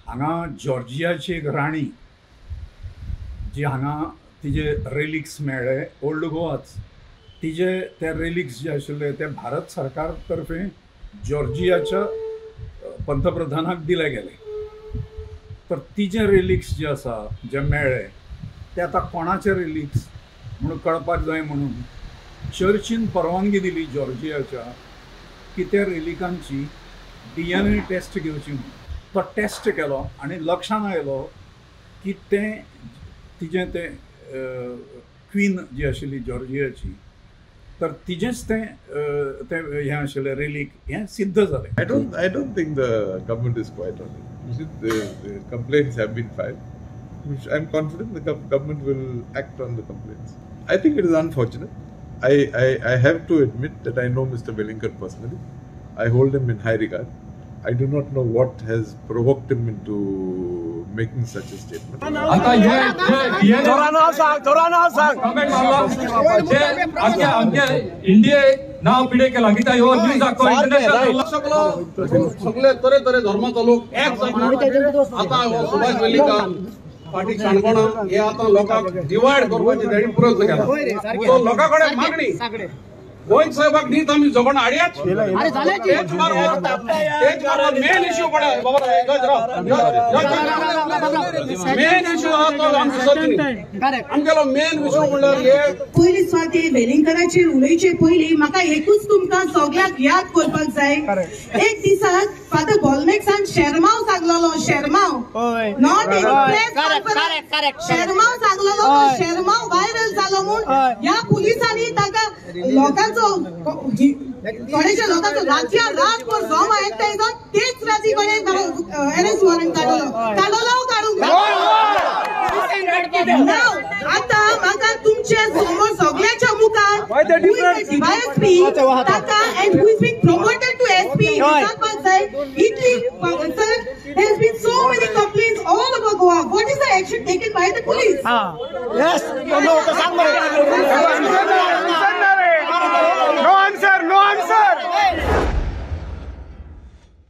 हांगा जॉर्जियाची एक राणी जी हांगा तिचे रेलिक्स मेळ्ळे ओल्ड गोवाच तिचे ते रेलिक्स जे आशिल्ले ते भारत सरकार तर्फे जॉर्जियाच्या पंतप्रधानाक दिले गेले. तर तिचे रेलिक्स जे आसा जे मेळ्ळे ते आता कोणाचे रेलिक्स म्हणून कळपाक जाय म्हणून चर्चीन परवानगी दिली जॉर्जियाच्या की त्या रेलिकांची DNA टेस्ट घेवची म्हणून. तो टेस्ट केलो आणि लक्षात आयलो की तिचे ते क्वीन जी आशिल्ली जॉर्जियाची तर तिचेच ते हे आशिल्ले रेलीक हे सिद्ध झाले. I don't think the government is quiet on it. You see, the complaints have been filed, which I'm confident the government will act on the complaints. I think it is unfortunate. I have to admit that I know Mr. Bellingcat personally. I hold him in high regard. I do not know what has provoked him into making such a statement. आता हे जोरानं सांग comment मारला जे आमच्या India नाव पिढे केला की ह्यो न्यूज दाखवा इंटरनॅशनल सगळे तरे धर्माचो लोक एक जाता. आता सुभाष वेलिंगकर पाटील काणकोण हे आता लोकांक डिवायड करपाची तेणी प्रयत्न केला. तो लोकांकडे मागणी गोंय साहेबाक न्हीद आमी जगोन हाडयात. मेन इश्यू मेन इश्यू आमगेलो मेन इश्यू म्हणल्यार हे पयली स्वाती वेलिंगकराचे उलयचे पयली म्हाका एकूच तुमकां सगळ्याक याद करपाक जाय. एक दिसाक फादर बॉलमॅक्सान शेरमाव सांगलेलो शेरमाव नॉट शेरमाव सांगलेलो शेरमाव व्हायरल जालो म्हूण ह्या पुलिसांनी ताका लोकांचो थोडेशा लोकांचो राज्या रातभर जॉम एकठांय जावन तेच राती कडेन अरेस्ट वॉरंट काडलो काडूंक आता म्हाका तुमचे समोर सगळ्याच्या मुखार DYSP ताका and who is being promoted to SP सांगपाक जाय. इतली sir, there has been so many complaints all over Goa. What is the action taken by the police? Yes.